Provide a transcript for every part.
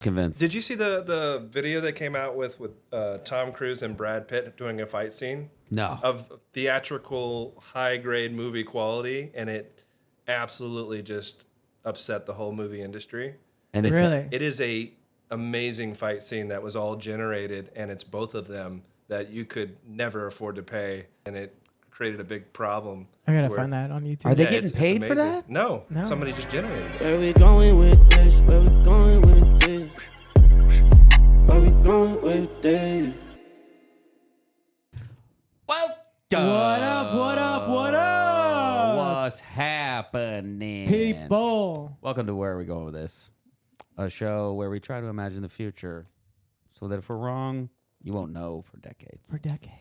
Convinced. Did you see the video that came out with Tom Cruise and Brad Pitt doing a fight scene? No. Of theatrical, high-grade movie quality, and it absolutely just upset the whole movie industry. And it's Really? It is a amazing fight scene that was all generated, and it's both of them that you could never afford to pay, and it created a big problem. I gotta find that on YouTube. Are they Yeah, getting it's paid for amazing. that? No, No. somebody just generated it. Where we going with this? Where we going with this? Where we going with this? Well, What up? What up? What up? What's happening? People. Welcome to Where Are We Going With This? A show where we try to imagine the future so that if we're wrong, you won't know for decades. For decades.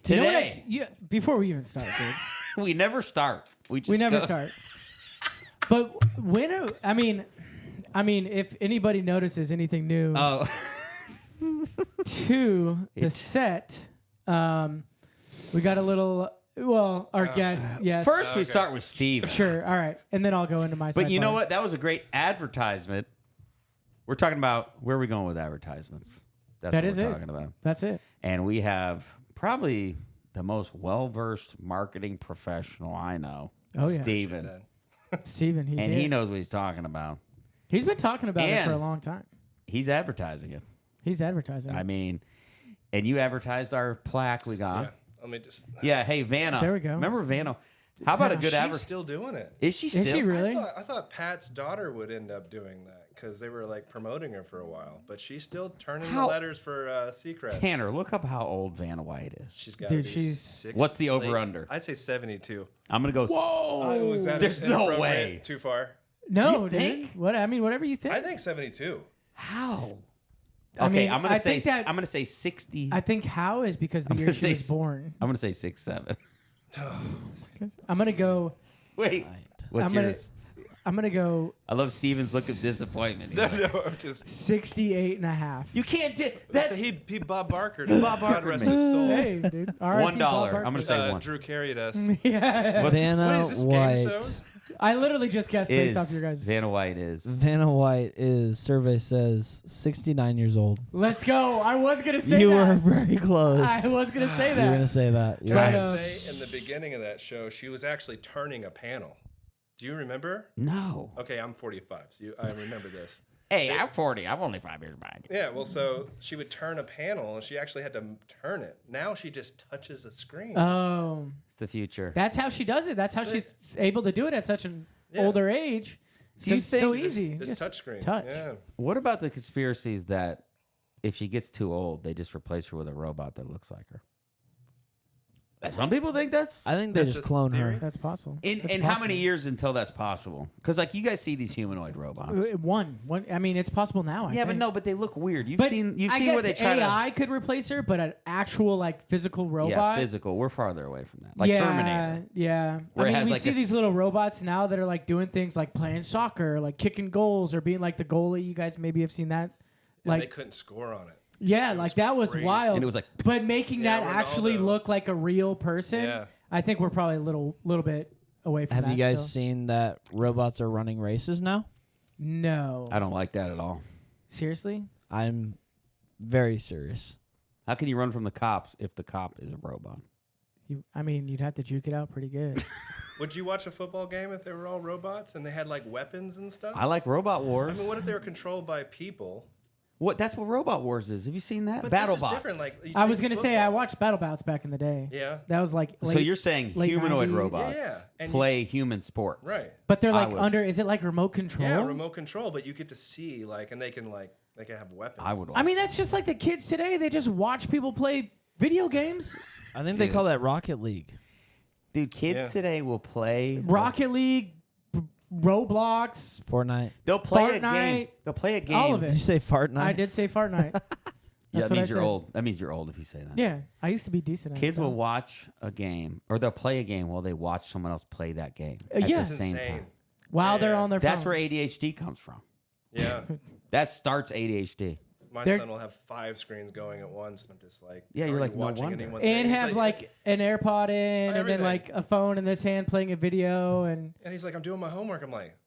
Today, Before we even start, dude. we never start. We never go. start. But I mean, if anybody notices anything new Oh, to the set, we got a little. Well, our guest, yes. first we start with Steve. Sure, all right, and then I'll go into my. But you know sidebar. what? That was a great advertisement. We're talking about where are we going with advertisements. That's That what is we're it. talking about. That's it. And we have probably the most well-versed marketing professional I know, Oh yeah, Steven. Steven. He's And here. he knows what he's talking about. He's been talking about it for a And- long time. He's advertising it. He's advertising. I mean, and you advertised our plaque we got. Yeah, let me just. Yeah, hey, Vanna. There we go. Remember Vanna? How about a good She's advertisement? still doing it. Is she still? Is she really? I thought Pat's daughter would end up doing that because they were like promoting her for a while, but she's still turning How- the letters for Seacrest. Tanner, look up how old Vanna White is. She's got. Dude, she's- What's the over-under? I'd say 72. I'm going to go. Oh, was that There's no inappropriate? way. Too far. No, You dude. think? What? I mean, whatever you think. I think 72. How? I Okay, mean, I'm gonna I say think that- I'm gonna say 60. I think how is because the I'm year gonna she say was s- born. I'm gonna say 6'7". I'm gonna go. Wait, what's I'm gonna- yours? I'm gonna go I love Steven's look of disappointment. He's like, No, I'm just. 68 and a half. you can't do that's He Bob Barker. Bob Barker God rest made. his soul. Hey, dude. R.I.P. $1. Bob I'm gonna Barker. say one. Drew carried us. Yeah. What's- What Vanna is this game White. shows? I literally just guessed based off your guys. Vanna White is. Vanna White is, survey says, 69 years old. Let's go. I was gonna say You that. were very close. I was gonna say You were going to that. say that. You're Right. right. Say in the beginning of that show, she was actually turning a panel. Do you remember? No. Okay, I'm 45, so I remember this. Hey, I'm 40. I'm only 5 years behind you. Yeah, well, so she would turn a panel, and she actually had to turn it. Now she just touches a screen. Oh, It's the future. that's how she does it. That's how she's able to do it at such an Yeah. older age. Do you It's so think- easy. This touch screen. touch. Yeah. What about the conspiracies that if she gets too old, they just replace her with a robot that looks like her? Some people think that's. I think they That's just just clone theory. her. That's possible. In That's how possible. many years until that's possible? Because like you guys see these humanoid robots. One. I mean, it's possible now. I Yeah, but think. no, but they look weird. You've But seen I where guess they try AI could replace her, but an actual like physical to robot. physical. We're farther away from that. Like yeah, Terminator. Yeah. Where I it mean, has, we like, see a these s- little robots now that are like doing things like playing soccer, like kicking goals, or being like the goalie. You guys maybe have seen that. And they Like, couldn't score on it. yeah, like that was crazy. wild. And it was like- but making Yeah, that actually Ronaldo. look like a real person. Yeah. I think we're probably a little bit away from Have that. you guys still. seen that robots are running races now? No. I don't like that at all. Seriously? I'm very serious. How can you run from the cops if the cop is a robot? I mean, you'd have to juke it out pretty good. Would you watch a football game if they were all robots and they had like weapons and stuff? I like Robot I Wars. mean, what if they were controlled by people? What? That's what Robot Wars is. Have you seen that? But Battle this is Bots. different. Like you I take was gonna say I football- watched Battle Bots back in the day. Yeah. That was like So late, you're saying late humanoid 90s. robots Yeah, and play human sports, Right. but they're I like would. under. Is it like remote control? Yeah, remote control, but you get to see like, and they can have weapons. I would. I mean, that's just like the kids today. They just watch people play video games. I think they Dude. call that Rocket League. Dude, kids Yeah. today will play. Rocket League, Roblox. Fortnite. They'll play a Fortnite, game. They'll play a game. all of Did you it. say Fart Night? I did say Fortnite. Yeah, That's that what means I you're said. old. That means you're old if you say that. Yeah, I used to be decent. At Kids it, will though. watch a game, or they'll play a game while they watch someone else play that game at yeah. the That's same insane. time. while they're Yeah. on their That's phone. where ADHD comes from. Yeah. That starts ADHD. My They're- son will have 5 screens going at once, and I'm just like, Yeah, you're are like, you no watching wonder. anyone and He's have like an AirPod in, and then Everything. like a phone in this hand playing a video, and and he's like, I'm doing my homework. I'm like,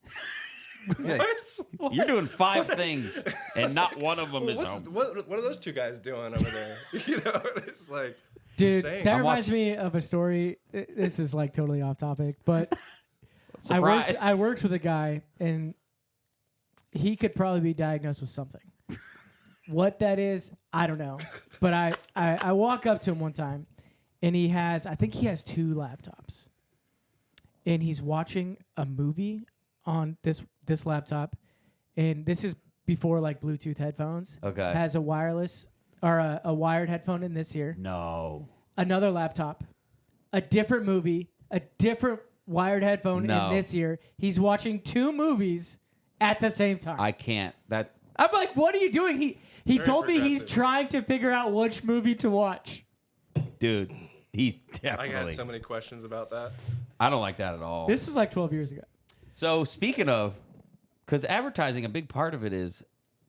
What? You're doing 5 things, and not one of them is home. What are those two guys doing over there? It's like, Dude, insane. that I'm reminds watching- me of a story. This is like totally off topic, but Surprise. I worked with a guy, and he could probably be diagnosed with something. What that is, I don't know. But I walk up to him one time, and I think he has 2 laptops. And he's watching a movie on this laptop, and this is before like Bluetooth headphones. Okay. Has a wireless or a wired headphone in this ear. No. Another laptop, a different movie, a different wired headphone No. in this ear. He's watching 2 movies at the same time. I can't. That I'm like, what are you doing? He Very told me he's progressive. trying to figure out which movie to watch. dude, he's I definitely. got so many questions about that. I don't like that at all. This was like 12 years ago. So speaking of, because advertising, a big part of it is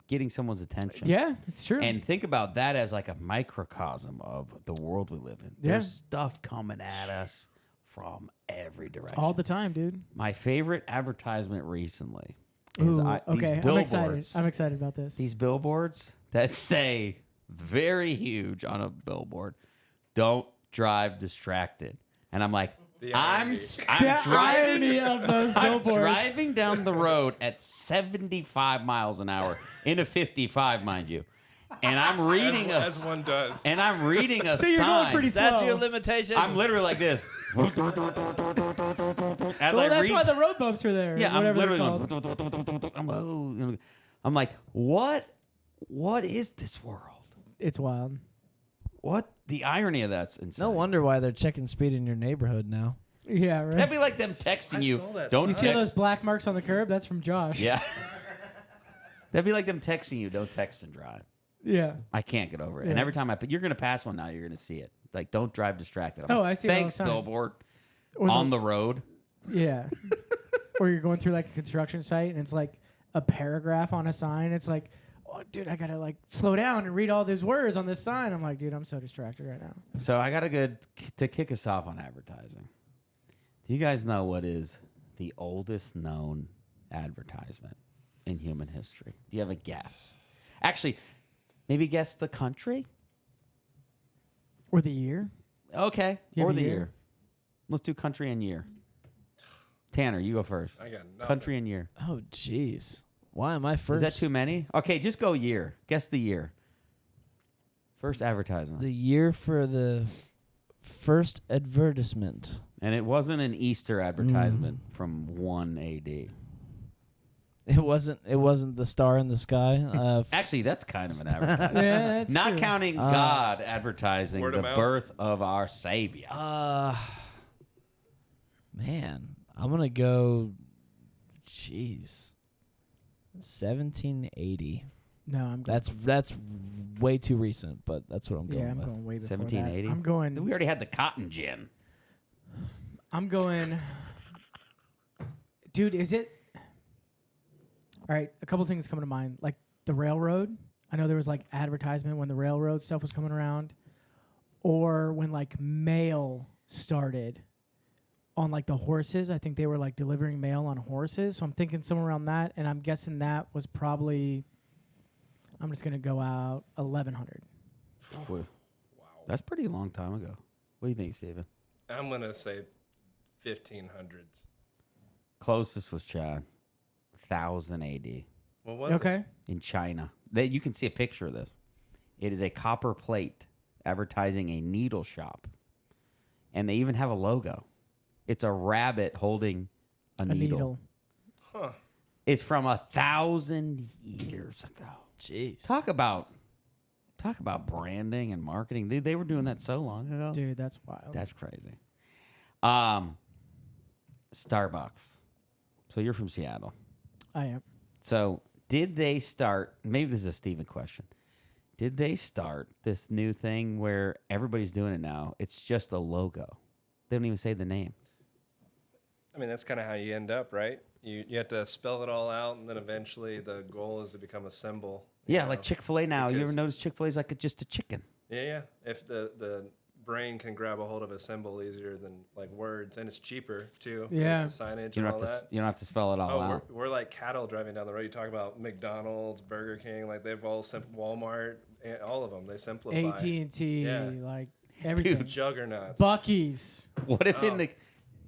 getting someone's attention. Yeah, it's true. And think about that as like a microcosm of the world we live in. Yeah. There's stuff coming at us from every direction. all the time, dude. My favorite advertisement recently is Ooh, these okay, I'm billboards. excited. I'm excited about this. These billboards that say very huge on a billboard, "Don't drive distracted." And I'm like, The I'm irony. The irony driving. of those I'm billboards. driving down the road at 75 miles an hour in a 55, mind you, and I'm reading as one does. and I'm reading a So you're going sign. pretty That's slow. your limitation. I'm literally like this. As Well, I that's read, why the road bumps are there. yeah, I'm whatever they're literally called. going. I'm like, what is this world? It's wild. What the irony of that's insane. No wonder why they're checking speed in your neighborhood now. Yeah, right. That'd be like them texting I you. saw that Don't You see those text. black marks on the curb? That's from Josh. Yeah. That'd be like them texting you. Don't text and drive. Yeah. I can't get over it. And Yeah. every time you're gonna pass one now, you're gonna see it. It's like, don't drive distracted. I'm Oh, like, I see it all the Thanks, time. billboard. Or On the road. Yeah. Or you're going through like a construction site and it's like a paragraph on a sign. It's like, oh, dude, I gotta like slow down and read all these words on this sign. I'm like, dude, I'm so distracted right now. So I got a good to kick us off on advertising. Do you guys know what is the oldest known advertisement in human history? Do you have a guess? Actually, maybe guess the country? Or the year. Okay. You have Or a the year? year. Let's do country and year. Tanner, you go first. I got nothing. Country and year. Oh, jeez. Why am I first? Is that too many? Okay, just go year. Guess the year. First advertisement. The year for the first advertisement. And it wasn't an Easter advertisement from 1 AD. It wasn't the star in the sky. Actually, that's kind of an advertisement. Yeah, that's Not true. counting God advertising Word the of mouth. birth of our Savior. Man, I'm gonna go. Jeez, 1780. No, I'm going. That's way too recent, but that's what I'm going Yeah, I'm with. going way before 1780? that. I'm going. We already had the cotton gin. I'm going. Dude, is it? All right, a couple things come to mind. Like the railroad. I know there was like advertisement when the railroad stuff was coming around, or when like mail started on like the horses. I think they were like delivering mail on horses. So I'm thinking somewhere around that, and I'm guessing that was probably. I'm just gonna go out 1100. Wow. That's pretty long time ago. What do you think, Steven? I'm gonna say 1500s. Closest was Chad. 1000 AD What was Okay. in China. You can see a picture of this. It is a copper plate advertising a needle shop. And they even have a logo. It's a rabbit holding a needle. it? Huh. It's from 1,000 years ago. Jeez. Talk about branding and marketing. They were doing that so long ago. Dude, that's wild. That's crazy. Starbucks. So you're from Seattle. I am. So did they start, maybe this is a Steven question. Did they start this new thing where everybody's doing it now? It's just a logo. They don't even say the name. I mean, that's kind of how you end up, right? You have to spell it all out, and then eventually the goal is to become a symbol. you Yeah, know? like Chick-fil-A now. You ever Because- notice Chick-fil-A is like just a chicken? Yeah, yeah. If the brain can grab a hold of a symbol easier than like words, and it's cheaper too. Yeah. There's the signage You and don't all have to. that. You don't have to spell it all Oh, out. we're like cattle driving down the road. You talk about McDonald's, Burger King, like they've all Walmart, and all of them. They simplify. AT&T, Yeah. like everything. Juggernauts. Buc-ee's. What if in the?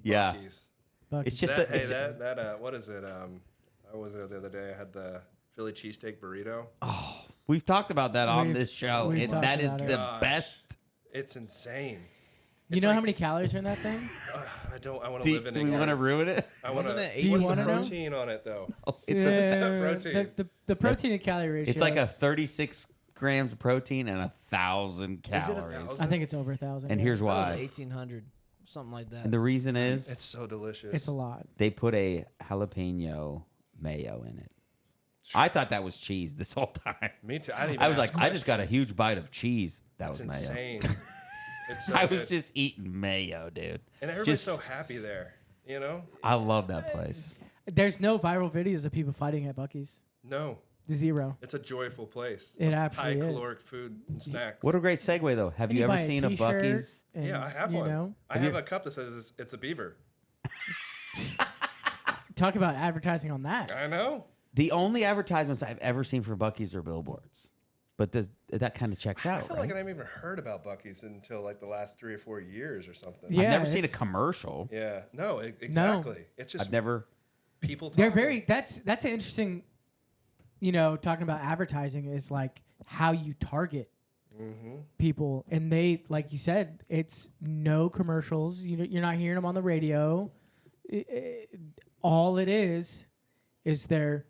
Yeah, Buc-ee's. Buc-ee's. it's just That, a, hey, it's, that what is it? I was there the other day. I had the Philly cheesesteak burrito. we've talked about that on We've- this show, we've and talked that is about it. the Gosh. best. It's insane. You It's know like- how many calories are in that thing? I want to Do, live in do we want to ignorance. ruin it? I want Wasn't it Do you What's wanna the know? protein on it though? It's a, protein. The protein and calorie ratio. it's like a 36 grams of protein and 1,000 Is it calories. 1,000? I think it's over 1,000. And yeah. here's That was why. 1,800, something like that. And the reason is It's so delicious. It's a lot. they put a jalapeno mayo in it. I thought that was cheese this whole time. Me too. I didn't even I was ask like, I just got a questions. huge bite of cheese. That That's was mayo. insane. It's so I was good. just eating mayo, dude. And everybody's just- so happy there. You know? I love that place. There's no viral videos of people fighting at Buc-ee's. No. Zero. It's a joyful place. It of absolutely high is. caloric food and snacks. What a great segue, though. Have And you ever buy seen a t-shirt Buc-ee's? and, Yeah, I have you one. know, I have a cup that says it's a beaver. talk about advertising on that. I know. The only advertisements I've ever seen for Buc-ee's are billboards. But that kind of checks I out, feel right? like I never even heard about Buc-ee's until like the last 3 or 4 years or something. Yeah, I've never seen a it's- commercial. Yeah. No, exactly. It's just I've never. people talking. They're very. That's an interesting. You know, talking about advertising is like how you target people, and they, like you said, it's no commercials. You're not hearing them on the radio. All it is their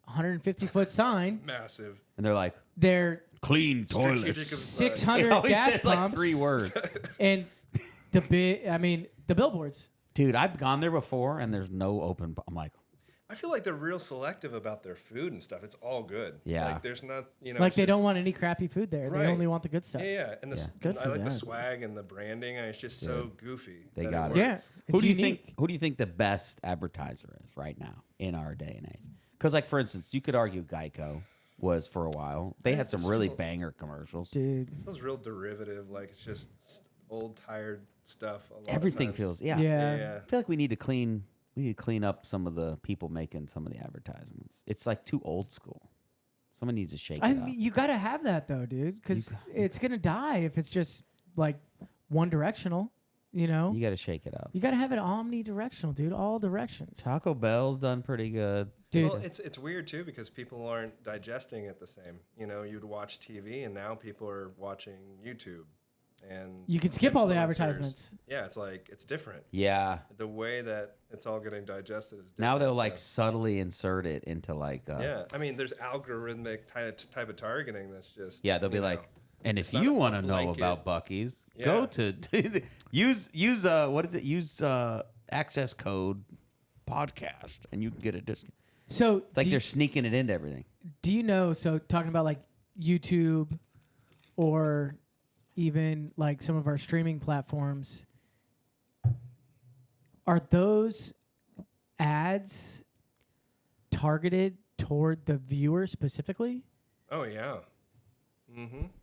150-foot sign. massive. And they're like, Their clean Strategic toilets. of- 600 It always gas says pumps like 3 words. and the billboards. Dude, I've gone there before, and there's no open. I'm like, I feel like they're real selective about their food and stuff. It's all good. Yeah. Like there's not, Like it's they just- don't want any crappy food there. They Right. only want the good stuff. Yeah, yeah. And Good I for like the them. swag and the branding. It's just so goofy. They that got it. works. Yeah, who it's do you unique. think? Who do you think the best advertiser is right now in our day and age? Because, like, for instance, you could argue Geico was for a while. They had some just really feel- banger commercials. Dude. It feels real derivative. Like it's just old, tired stuff. A lot of Everything times. feels Yeah. Yeah. I feel like we need to clean up some of the people making some of the advertisements. It's like too old school. Someone needs to shake it up. You got to have that though, dude, because it's gonna die if it's just like one directional. You know, You got to shake it up. you got to have it omnidirectional, dude. All directions, Taco Bell's done pretty good. dude. Well, it's weird too because people aren't digesting it the same. You know, you'd watch TV and now people are watching YouTube, and You can skip all the influencers. advertisements. Yeah, it's like it's different. Yeah. The way that it's all getting digested is different. Now they'll like so- subtly insert it into like. Yeah, I mean, there's algorithmic type of targeting that's just. Yeah, they'll be you like, know, and if it's not you a want to know blanket. about Buc-ee's, Yeah. go to use what is it? Use access code podcast, and you can get a discount. So It's like they're sneaking it into everything. do you know? So talking about like YouTube, or even like some of our streaming platforms, are those ads targeted toward the viewer specifically? Oh yeah.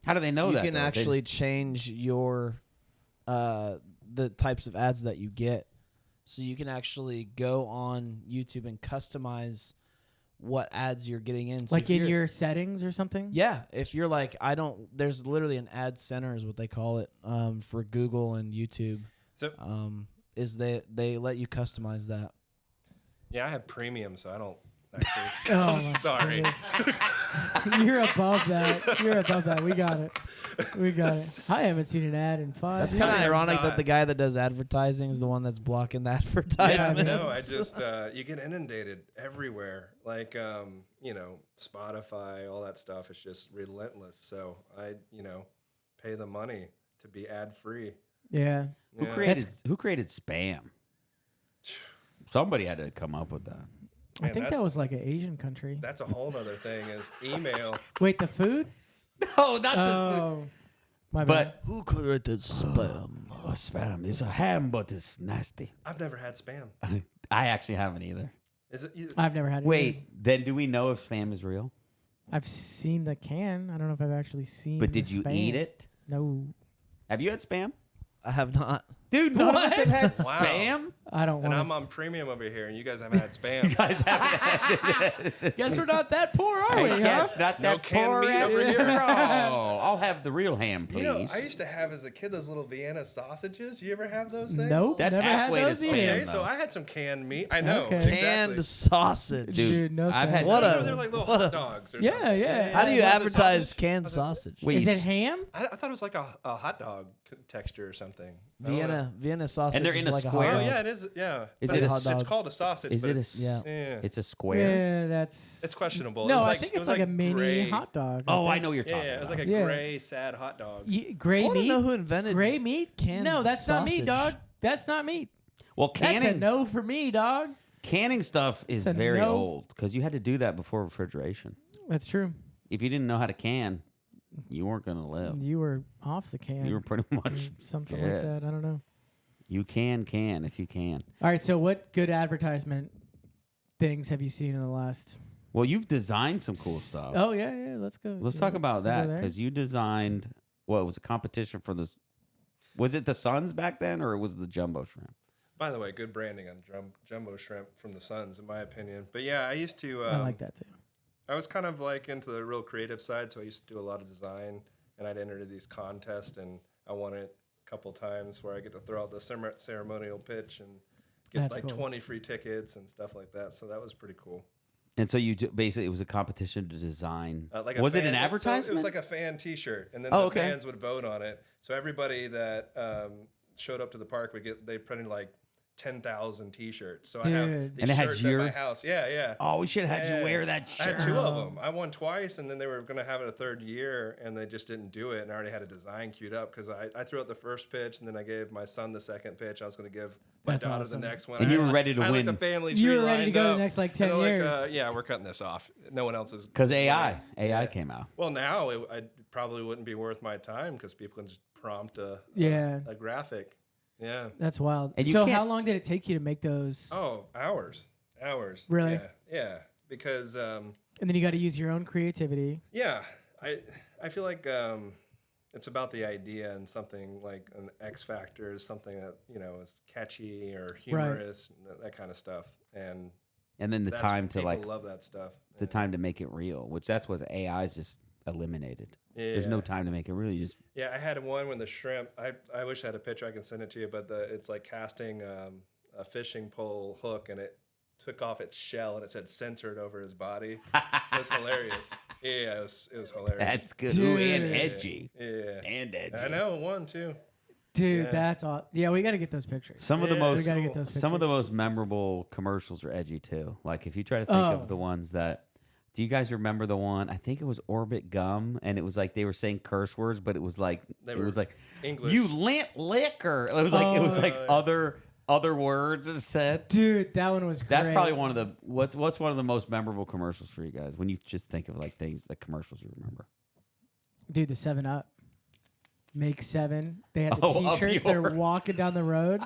How do they know you that? can though? They- actually change your the types of ads that you get. So you can actually go on YouTube and customize what ads you're getting in. So Like if in you're- your settings or something? Yeah, if you're like, there's literally an ad center is what they call it for Google and YouTube. So Is they let you customize that. yeah, I have premium, so I don't actually. Oh, I'm my sorry. goodness. You're above that. You're above that. We got it. We got it. I haven't seen an ad in 5 That's years. kind of I never ironic thought- that the guy that does advertising is the one that's blocking the Yeah, advertisements. no, I just you get inundated everywhere. Like Spotify, all that stuff is just relentless. So I pay the money to be ad free. Yeah. Who created spam? Somebody had to come up with that. I Man, think that that's- was like an Asian country. That's a whole other thing. Is email. Wait, the food? No, not Oh, my bad. But Who created spam? spam is a ham, but it's nasty. I've never had spam. I actually haven't either. Is it? I've never had it. Wait, then do we know if spam is real? I've seen the can. I don't know if I've actually seen. But the did you spam. eat it? No. Have you had spam? I have not. Dude, none of us have had Wow. spam. I don't And want. I'm on premium over here, and you guys haven't had spam. Guys haven't had it. Guess we're not that poor, are we? Huh? Yes, not No that canned poor meat over after here. all. I'll have the real ham, please. You know, I used to have as a kid those little Vienna sausages. You ever have those things? Nope. That's never had halfway to those spam. either. Okay, though. so I had some canned meat. I know. Okay. Exactly. Canned sausage. Dude, no I've had thanks. What They're, a- they're like little what hot a- dogs or Yeah, something. yeah. How do you Was it advertise sausage? canned Was it- sausage? Wait, Is you it ham? I thought it was like a hot dog texture or something. I don't know. Vienna sausage. And they're in is a like square? hot Oh dog. yeah, it is. Yeah, Is But it a it's, hot dog? it's called a sausage. Is but it a- it's, Yeah. It's a square. Yeah, that's. It's questionable. No, It was I like- think it it's was like a mini gray- hot dog. Oh, I think. know what you're Yeah, talking yeah, it was about. like a Yeah. gray, sad hot dog. Gray I want to meat. know who invented Gray meat? canned No, that's not meat, sausage. dog. That's not meat. Well, That's a canning no for me, dog. canning stuff is It's a very no. old because you had to do that before refrigeration. That's true. If you didn't know how to can, you weren't gonna live. You were off the can. You were pretty much. Something Yeah. like that. I don't know. You can if you can. All right. So, what good advertisement things have you seen in the last? Well, you've designed some cool stuff. Oh yeah. Let's go. Let's You talk wanna about go that there? because you designed. What it was a competition for the? Was it the Suns back then, or it was the Jumbo Shrimp? By the way, good branding on jumbo shrimp from the Suns, in my opinion. But yeah, I used to. I like that too. I was kind of like into the real creative side, so I used to do a lot of design, and I'd enter these contests, and I won it a couple times where I get to throw out the ceremonial pitch and get That's like cool. 20 free tickets and stuff like that. So that was pretty cool. And so basically it was a competition to design. Like was it fan- an so advertisement? it was like a fan T-shirt, and then Oh, the okay. fans would vote on it. So everybody that showed up to the park they printed like 10,000 T-shirts. So I have Dude. these And it had shirts your- at my house. Yeah, yeah. Oh, we should have had Yeah. you wear that I shirt. had two of them. I won twice, and then they were going to have it a third year, and they just didn't do it. And I already had a design queued up because I threw out the first pitch, and then I gave my son the second pitch. I was going to give my That's daughter awesome. the next one. And you I were had, ready to I had, win. Like the family tree You were ready to lined go the up, next, like, and 10 they're years. yeah, we're cutting this off. No one else is. Because AI came out. Well, now I probably wouldn't be worth my time because people can just prompt a graphic. Yeah. That's wild. And you So, can't- how long did it take you to make those? Oh, hours. Really? Yeah. Yeah. Because And then you got to use your own creativity. yeah, I feel like it's about the idea and something like an X factor is something that is catchy or humorous, and that kind of stuff. And And then the that's time what to people like love that stuff. the time to make it real, which that's what AI's just eliminated. Yeah. There's no time to make it real. You just Yeah, I had one when the shrimp. I wish I had a picture. I can send it to you. But it's like casting a fishing pole hook, and it took off its shell, and it said censored over his body. It was hilarious. Yeah, it was hilarious. that's good. Ooh, and Dude. edgy. Yeah. And edgy. I know one too. Dude, Yeah. that's all. Yeah, we got to get those pictures. Some of the Yeah, most we got to get those pictures. some of the most memorable commercials are edgy too. Like if you try to think Oh. of the ones that do you guys remember the one? I think it was Orbit Gum, and it was like they were saying curse words, but it was like They it were was like English. you lint liquor. It was like yeah. other words instead. Dude, that one was great. That's probably one of the what's one of the most memorable commercials for you guys when you just think of like things like commercials you remember. Dude, the 7-Up. Make 7. They had the Oh, up T-shirts. They're yours. walking down the road,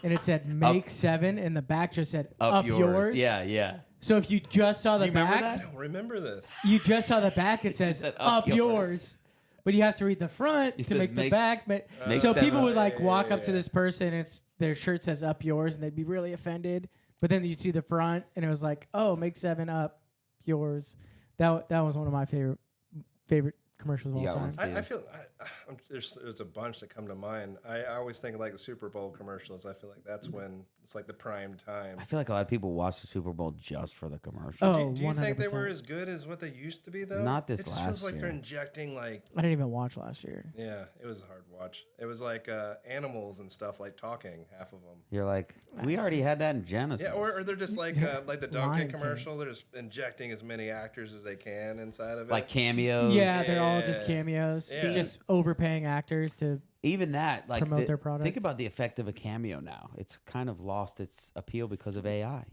and it said "Make 7," and the back just said "Up yours." Yeah, yeah. So if you just saw the You remember back, I don't remember this. you just saw the back. It says said, "Up "Up yours." yours." But you have to read the front It to says, make the "Make back. make So 7." people would like walk up to yeah. this person. It's their shirt says "Up yours," and they'd be really offended. But then you'd see the front, and it was like, "Oh, make 7 up yours." That was one of my favorite commercials of You all got one, time. Steve? I feel there's a bunch that come to mind. I always think of like the Super Bowl commercials. I feel like that's when it's like the prime time. I feel like a lot of people watch the Super Bowl just for the commercial. Oh, Do you think they 100%. were as good as what they used to be though? Not this It just last feels like year. they're injecting like I didn't even watch last year. yeah, it was a hard watch. It was like animals and stuff like talking, half of them. You're like, we already had that in Genesis. Yeah, or they're just like the Lion Donkey King. commercial. They're just injecting as many actors as they can inside of it. like cameos. Yeah, they're all just Yeah. cameos. Yeah. Just overpaying actors to. Even that, like, Promote their product. Think about the effect of a cameo now. It's kind of lost its appeal because of AI.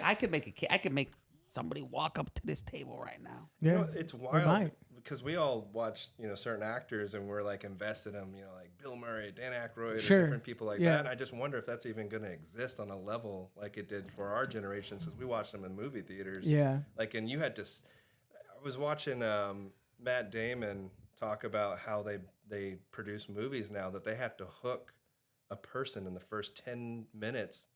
I could make somebody walk up to this table right now. You Yeah, know, it's we wild might. because we all watch, certain actors and we're like invested in them, like Bill Murray, Dan Aykroyd, Sure. or different people like Yeah. that. And I just wonder if that's even going to exist on a level like it did for our generations because we watched them in movie theaters. Yeah. Like, and you had to. I was watching Matt Damon talk about how they produce movies now that they have to hook a person in the first 10 minutes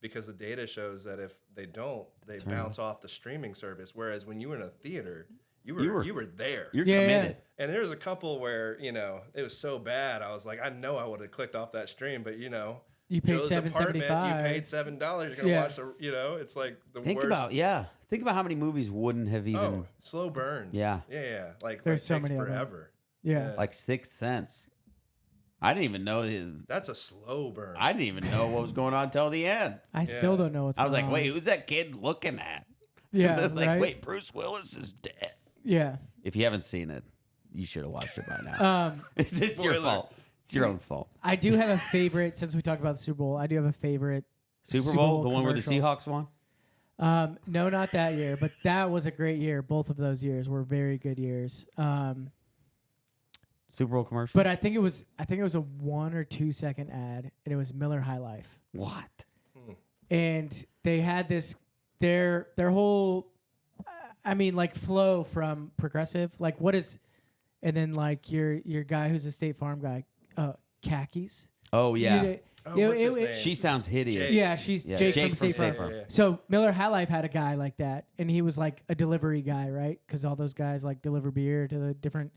because the data shows that if they don't, they bounce off the streaming service. Whereas when you were in a theater, you were there. You're Yeah, committed. And there was a couple where, you know, it was so bad. I was like, I know I would have clicked off that stream, but you know, You paid Joe's apartment, $7.75. you paid $7. You're gonna Yeah. watch the, you know, it's like the Think worst. about how many movies wouldn't have even Oh, slow burns. Yeah. yeah. Like There's so takes many of them. forever. Yeah. like Sixth Sense. I didn't even know. That's a slow burn. I didn't even know what was going on till the end. I still don't know what's I was going like, on. wait, who's that kid looking at? Yeah, And it's like, right? wait, Bruce Willis is dead. Yeah. If you haven't seen it, you should have watched it by now. It's your Spoiler. fault. It's your own fault. I do have a favorite, since we talked about the Super Bowl, I do have a favorite Super Bowl, the one where the commercial. Seahawks won? No, not that year, but that was a great year. Both of those years were very good years. Super Bowl commercial? But I think it was a 1 or 2 second ad, and it was Miller High Life. What? And they had this their whole like flow from Progressive, like what is, and then like your guy who's a State Farm guy, khakis. Oh, yeah. You- Oh, what's his name? She sounds hideous. Jake. yeah, she's Yeah, Jake, Jake from from State Farm. State Farm. Yeah. So Miller High Life had a guy like that, and he was like a delivery guy, right? Because all those guys like deliver beer to the different,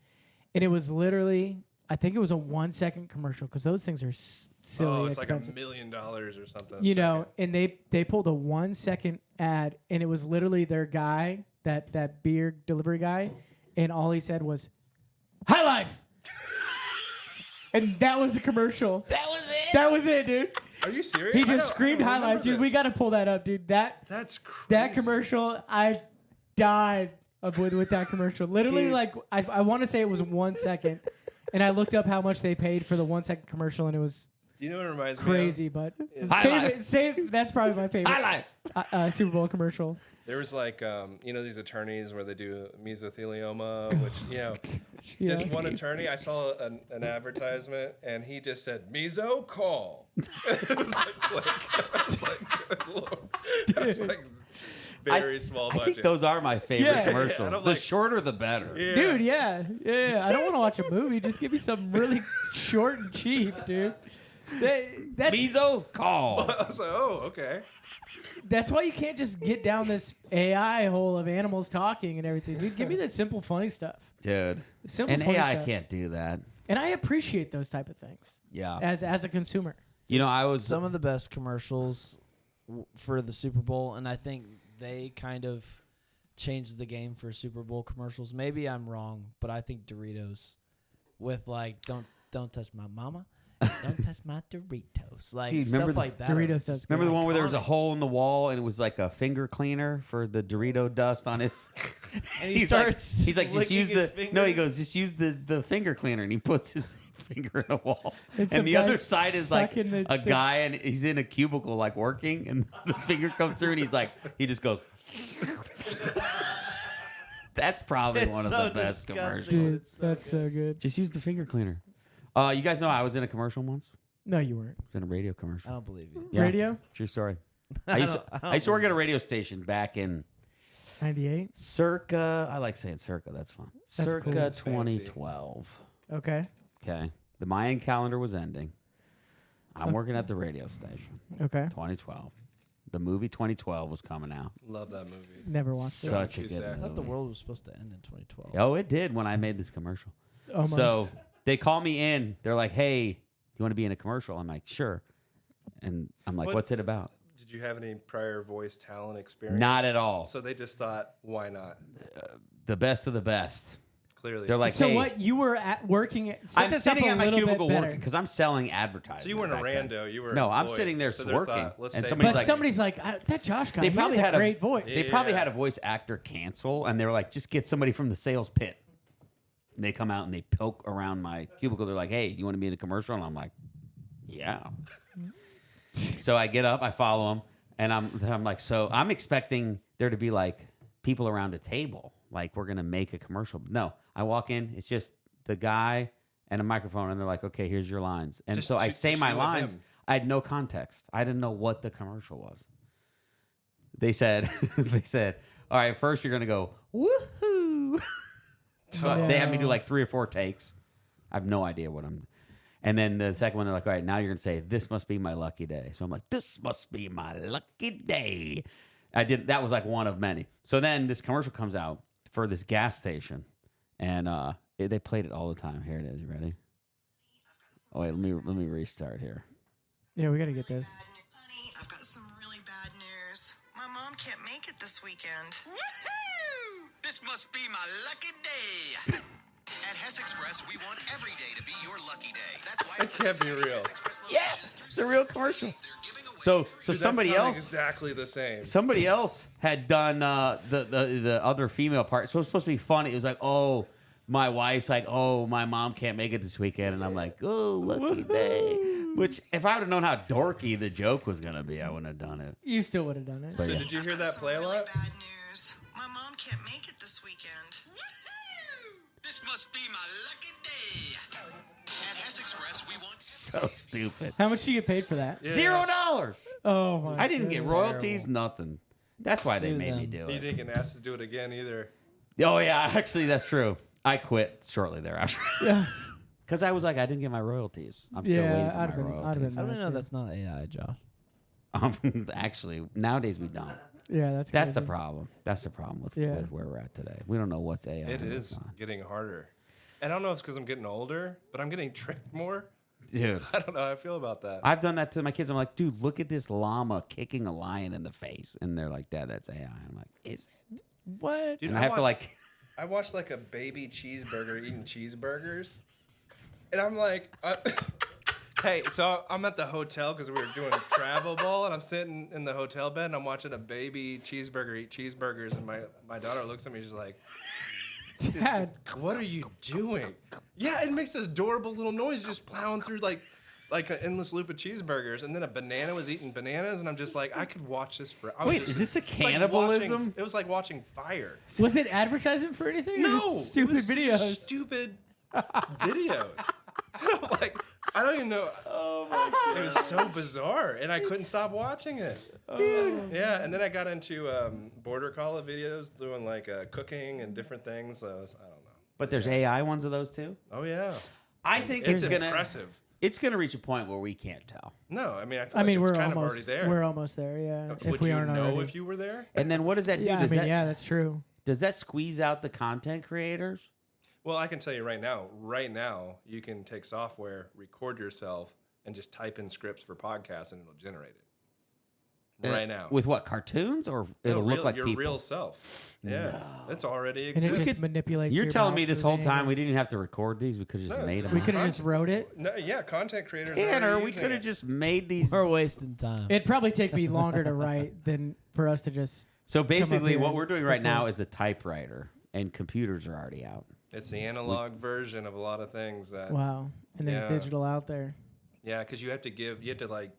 and it was literally, I think it was a 1 second commercial because those things are silly Oh, it's expensive. like $1 million or something. You know, and they pulled a 1 second ad, and it was literally their guy, that beer delivery guy, and all he said was, "High Life," and that was a commercial. That was it? That was it, dude. Are you serious? He I just don't- screamed I don't "High Life," remember dude. We this. got to pull that up, dude. That's crazy. That commercial, I died with that commercial. Literally, Dude. like I want to say it was 1 second, and I looked up how much they paid for the 1 second commercial, and it was You know what it reminds crazy. But High Life. that's probably my favorite High Life. Super Bowl commercial. me of? There was like, you know, these attorneys where they do mesothelioma, which, you know, Yeah. this one attorney, I saw an advertisement, and he just said, "Meso call." It was like, I was like, good Lord. That's like very small I budget. think those are my favorite Yeah. commercials. Yeah, I'm the like- shorter, the better. Yeah. Dude, yeah. I don't want to watch a movie. Just give me something really short and cheap, dude. That's Mizo, call. I was like, oh, okay. that's why you can't just get down this AI hole of animals talking and everything. Dude, give me that simple, funny stuff. Dude. Simple, And funny AI stuff. can't do that. And I appreciate those type of things Yeah. as a consumer. You know, I was. Some of the best commercials for the Super Bowl, and I think they kind of changed the game for Super Bowl commercials. Maybe I'm wrong, but I think Doritos with like don't touch my mama, don't touch my Doritos, like Dude, stuff remember like that. Doritos does. Remember the good. one where there was a Iconic. hole in the wall and it was like a finger cleaner for the Dorito dust on his. And he he's starts like just licking use his the. finger. No, he goes, just use the finger cleaner, and he puts his finger in a wall. And some And the other guy's side is like sucking the- a guy, and he's in a cubicle like working, and the finger comes through, and he's like, he just goes. That's probably It's one of so the best disgusting. commercials. Dude, It's so that's so good. Just use the finger cleaner. You guys know I was in a commercial once. No, you weren't. I was in a radio I commercial. don't believe you. Yeah. Radio True story. I I used don't- to, I I used to work don't at a radio station back in 98. circa. I like saying circa. That's fun. That's Circa cool. That's fancy. 2012. Okay. Okay. The Mayan calendar was ending. I'm working at the radio station. Okay. 2012. The movie 2012 was coming out. Love that movie. Never watched it. Such a Cusack. good I movie. thought the world was supposed to end in 2012. Oh, it did when I made this commercial. Almost. So they call me in. They're like, "Hey, do you want to be in a commercial?" I'm like, "Sure." And I'm like, What- "What's it about?" Did you have any prior voice talent experience? Not at all. So they just thought, why not? The best of the best. Clearly. They're like, so "Hey, what you were at working at? Set I'm this up sitting a at my little bit cubicle better. working because I'm selling advertising." So you weren't a rando. You were No, I'm employed. sitting there So they working, thought, let's and save somebody's But like- somebody's like, that Josh guy. They he probably has had a great voice. They probably Yeah. had a voice actor cancel, and they were like, "Just get somebody from the sales pit." And they come out and they poke around my cubicle. They're like, "Hey, you want to be in a commercial?" And I'm like, "Yeah." So I get up, I follow them, and I'm like, so I'm expecting there to be like people around a table, like we're gonna make a commercial. No, I walk in, it's just the guy and a microphone, and they're like, "Okay, here's your lines." And Just so I just say my you and lines. him. I had no context. I didn't know what the commercial was. They said, "All right, first you're gonna go woohoo." So Yeah. they had me do like 3 or 4 takes. I have no idea what I'm. And then the second one, they're like, all right, now you're going to say, this must be my lucky day. So I'm like, this must be my lucky day. That was like one of many. So then this commercial comes out for this gas station. And they played it all the time. Here it is. You ready? Oh, wait, let me restart here. Yeah, we got to get this. Honey, I've got some really bad news. My mom can't make it this weekend. Woohoo! This must be my lucky day. At Hess Express, we want every day to be your lucky day. That's why That can't be real. Yeah, it's a real commercial. So Dude, somebody that sounded else, exactly the same. somebody else had done the other female part. So it was supposed to be funny. It was like, oh, my wife's like, oh, my mom can't make it this weekend, and I'm like, oh, lucky day. Which, if I would have known how dorky the joke was gonna be, I wouldn't have done it. You still would have done it. So did you hear that play a Really lot? bad news. My mom can't make it this weekend. Woohoo! This must be my lucky day. At Hess Express, we want So stupid. How much do you get paid for that? $0. Oh my! I didn't get goodness. royalties, nothing. That's why they Sue made me them. do You it. didn't get asked to do it again either. Oh yeah, actually that's true. I quit shortly thereafter. Yeah. Because I was like, I didn't get my royalties. I'm still Yeah, waiting for I'd my have been- I'd have royalties. been- I don't know. too. That's not AI, Josh. Actually, nowadays we don't. Yeah, that's That's the crazy. problem. That's the problem with Yeah. where we're at today. We don't know what's AI. It and is what's not. getting harder. And I don't know if it's because I'm getting older, but I'm getting tricked more. Dude. I don't know how I feel about that. I've done that to my kids. I'm like, dude, look at this llama kicking a lion in the face. And they're like, Dad, that's AI. I'm like, is it? What? Dude, And I have to watched- like, I watched like a baby cheeseburger eating cheeseburgers. And I'm like, hey, so I'm at the hotel because we were doing travel ball, and I'm sitting in the hotel bed, and I'm watching a baby cheeseburger eat cheeseburgers, and my daughter looks at me, she's like, Dad. what are you doing? Yeah, it makes this adorable little noise just plowing through like an endless loop of cheeseburgers, and then a banana was eating bananas, and I'm just like, I could watch this for. I was Wait, just- is this a it's like cannibalism? watching- it was like watching fire. Was it advertising for anything? or No, just stupid it was videos. Stupid videos. Like I don't even know. Oh my god, it was so bizarre, and I couldn't stop watching it. Dude. Yeah, and then I got into border collie videos, doing like cooking and different things. So I don't know. but there's AI ones of those too. Oh yeah, I think it's it's gonna. impressive. It's gonna rereach a point where we can't tell. No, I mean I feel I like mean, it's we're kind almost of already there. We're almost there. Yeah. Would if we you aren't know already. if you were there? And then what does that do? Yeah, I Does mean, that yeah, that's true. does that squeeze out the content creators? Well, I can tell you right now. Right now, you can take software, record yourself, and just type in scripts for podcasts, and it'll generate it. Right now. With what, cartoons, or it'll No, look real- like your people? real self. Yeah, it's already And it exists. just manipulates. You're your telling mouth me this whole moving time and- we didn't even have to record these? We could have just No, made them. We could have just wrote it. No, yeah, content creators. are Tanner, already we using could have it. just made these. We're wasting time. It'd probably take me longer to write than for us to just. So basically, here what and we're doing right now record. is a typewriter, and computers are already out. It's the analog version of a lot of things that. Wow. And there's Yeah. digital out there. Yeah, because you have to like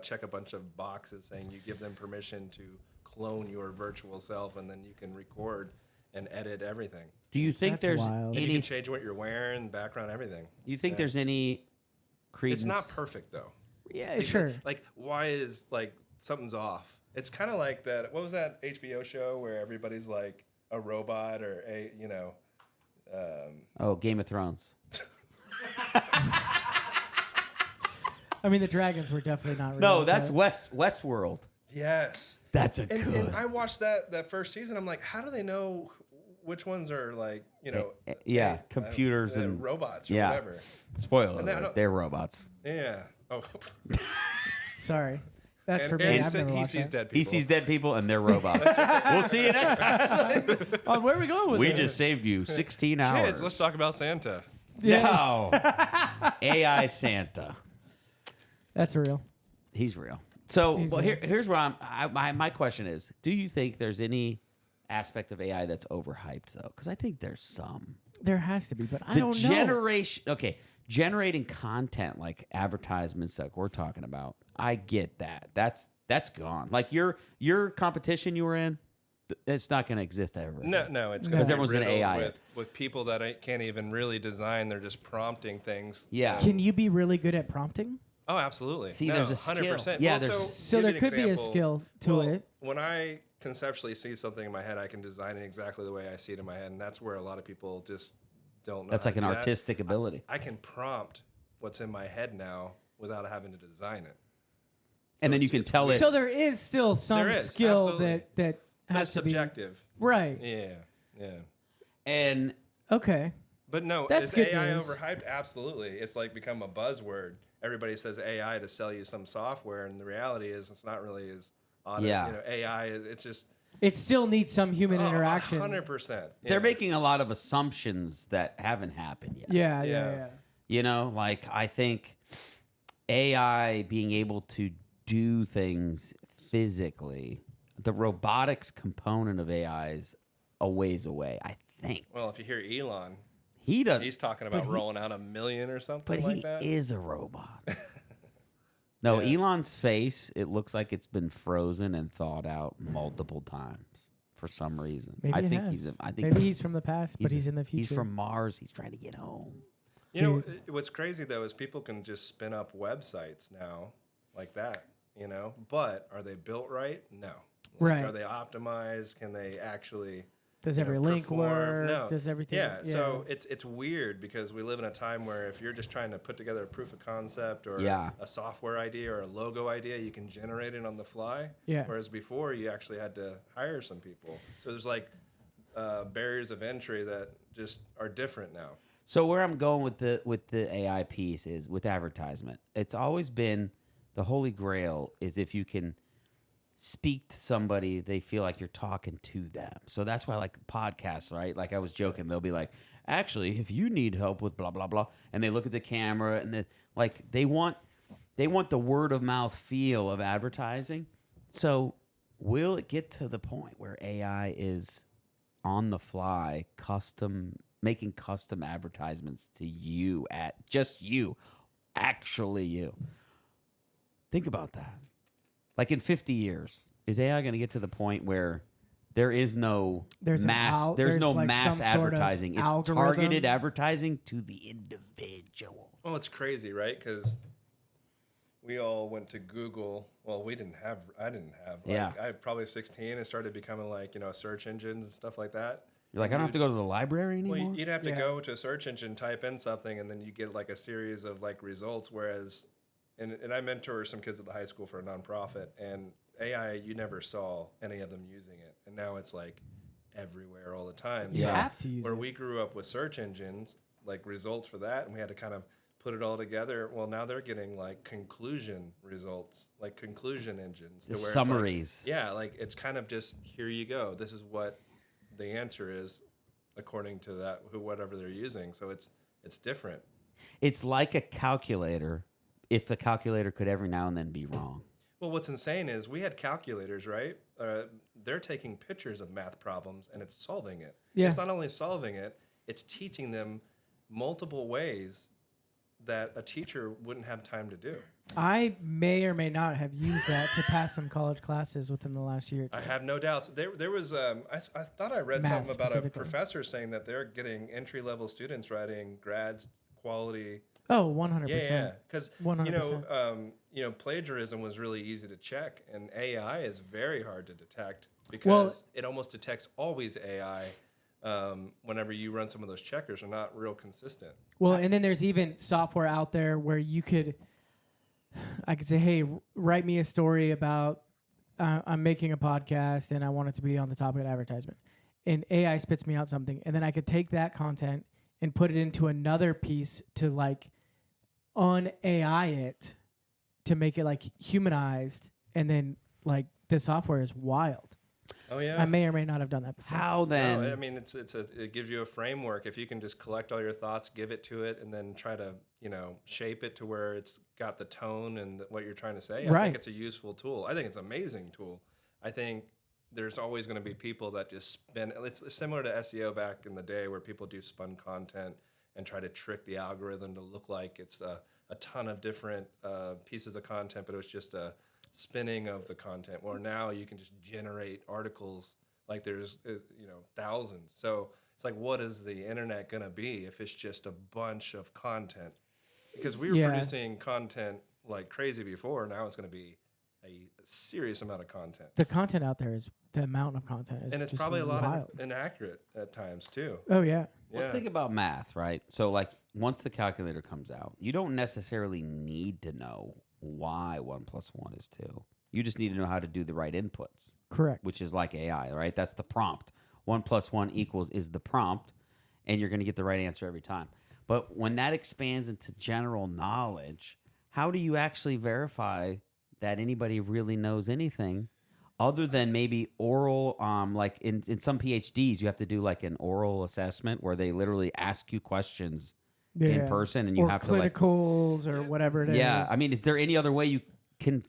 check a bunch of boxes saying you give them permission to clone your virtual self, and then you can record and edit everything. Do you think That's there's wild. And you any? can change what you're wearing, background, everything. You think Yeah. there's any credence? It's not perfect though. Yeah, sure. Like, why is like something's off? It's kind of like that. What was that HBO show where everybody's like a robot or Oh, Game of Thrones. I mean, the dragons were definitely not real. No, that's but- Westworld. Yes. That's a And, good. and I watched that first season. I'm like, how do they know which ones are like, yeah, computers and robots or yeah. whatever? Spoiler And I alert, don't- they're robots. Yeah. Oh. Sorry. That's for me. and I've never he watched sees that. dead people. He sees dead people and they're robots. We'll see you next time. Oh, where are we going with We this? just saved you 16 hours. Kids, let's talk about Santa. No. AI Santa. That's real. He's real. So, He's well, real. here's where my question is: do you think there's any aspect of AI that's overhyped, though? Because I think there's some. There has to be, but I The don't know. generation, okay, generating content like advertisements like we're talking about. I get that. That's gone. Like your competition you were in, it's not going to exist ever. No, it's No. because Because everyone's gonna AI it. with people that can't even really design. They're just prompting things. Yeah. Can you be really good at prompting? Oh, absolutely. See, there's a skill. 100%. Yeah, Well, there's- So give there you an could be a example. skill to Well, it. When I conceptually see something in my head, I can design it exactly the way I see it in my head, and that's where a lot of people just don't know. That's how like to an do that. artistic ability. I can prompt what's in my head now without having to design it. And then you can tell it. So there is still some There is, skill absolutely. that But has it's to be subjective. right. Yeah. And Okay. But no, That's is good AI news. overhyped? Absolutely. It's like become a buzzword. Everybody says AI to sell you some software, and the reality is it's not really as audit. Yeah. You know, AI, it's just It still needs some human interaction. 100%. they're making a lot of assumptions that haven't happened yet. Yeah. You know, like I think AI being able to do things physically, the robotics component of AI is a ways away, I think. Well, if you hear Elon, He does. he's talking about rolling out 1 million or something But like he that. is a robot. No, Yeah. Elon's face, it looks like it's been frozen and thawed out multiple times for some reason. Maybe I it think has. I think Maybe he's from the past, but he's in the future. He's from Mars. He's trying to get home. You know, what's crazy though is people can just spin up websites now like that, you know, but are they built right? No. Right. Are they optimized? Can they actually Does you every know, link perform? work? No. Does everything? Yeah, so it's weird because we live in a time where if you're just trying to put together a proof of concept or Yeah. a software idea or a logo idea, you can generate it on the fly. Yeah. Whereas before, you actually had to hire some people. So there's like barriers of entry that just are different now. So where I'm going with the AI piece is with advertisement. It's always been the holy grail is if you can speak to somebody, they feel like you're talking to them. So that's why I like podcasts, right? Like I was joking, they'll be like, actually, if you need help with blah blah blah, and they look at the camera and they want the word of mouth feel of advertising. So will it get to the point where AI is on the fly, making custom advertisements to you at just you, actually you? Think about that. Like in 50 years, is AI going to get to the point where there is no There's mass like mass some sort of advertising? It's algorithm. targeted advertising to the individual. Well, it's crazy, right? Because we all went to Google. Well, I didn't have. Yeah. I was probably 16 and started becoming like, you know, search engines and stuff like that. You're like, I don't have to go to the library anymore? Well, you'd have to Yeah. go to a search engine, type in something, and then you get like a series of like results. Whereas, and I mentor some kids at the high school for a nonprofit, and AI, you never saw any of them using it, and now it's like everywhere all the time. You have to use where it. we grew up with search engines, like results for that, and we had to kind of put it all together. Well, now they're getting like conclusion results, like conclusion engines. The to where it's summaries. Like, yeah, like it's kind of just, here you go. This is what the answer is according to that, whatever they're using. So it's different. It's like a calculator if the calculator could every now and then be wrong. Well, what's insane is we had calculators, right? They're taking pictures of math problems and it's solving it. Yeah. It's not only solving it, it's teaching them multiple ways that a teacher wouldn't have time to do. I may or may not have used that to pass some college classes within the last year or two. I have no doubts. There was, I thought I read Math something about a specifically. professor saying that they're getting entry-level students writing grad quality. Oh, 100%. Yeah, because 100%. plagiarism was really easy to check, and AI is very hard to detect because it almost detects always AI. Whenever you run some of those checkers, are not real consistent. Well, and then there's even software out there where I could say, hey, write me a story about I'm making a podcast and I want it to be on the topic of advertisement. And AI spits me out something. And then I could take that content and put it into another piece to like un-AI it to make it like humanized. And then like the software is wild. Oh yeah. I may or may not have done that before. How then? No, I mean, it gives you a framework. If you can just collect all your thoughts, give it to it, and then try to shape it to where it's got the tone and what you're trying to say. I Right. think it's a useful tool. I think it's an amazing tool. I think there's always going to be people that just spin. It's similar to SEO back in the day where people do spun content and try to trick the algorithm to look like it's a ton of different pieces of content, but it was just a spinning of the content. Where now you can just generate articles like there's thousands. So it's like, what is the internet going to be if it's just a bunch of content? Because we were producing content like crazy before. Now it's going to be a serious amount of content. The content out there is the amount of content is And it's just probably a lot wild. of inaccurate at times too. Oh yeah. Let's think about math, right? So like once the calculator comes out, you don't necessarily need to know why 1 + 1 is 2. You just need to know how to do the right inputs, Correct. which is like AI, right? That's the prompt. 1 + 1 = is the prompt, and you're going to get the right answer every time. But when that expands into general knowledge, how do you actually verify that anybody really knows anything other than maybe oral, like in some PhDs, you have to do like an oral assessment where they literally ask you questions in person and you or have to like, clinicals or whatever it is. yeah. I mean, is there any other way you can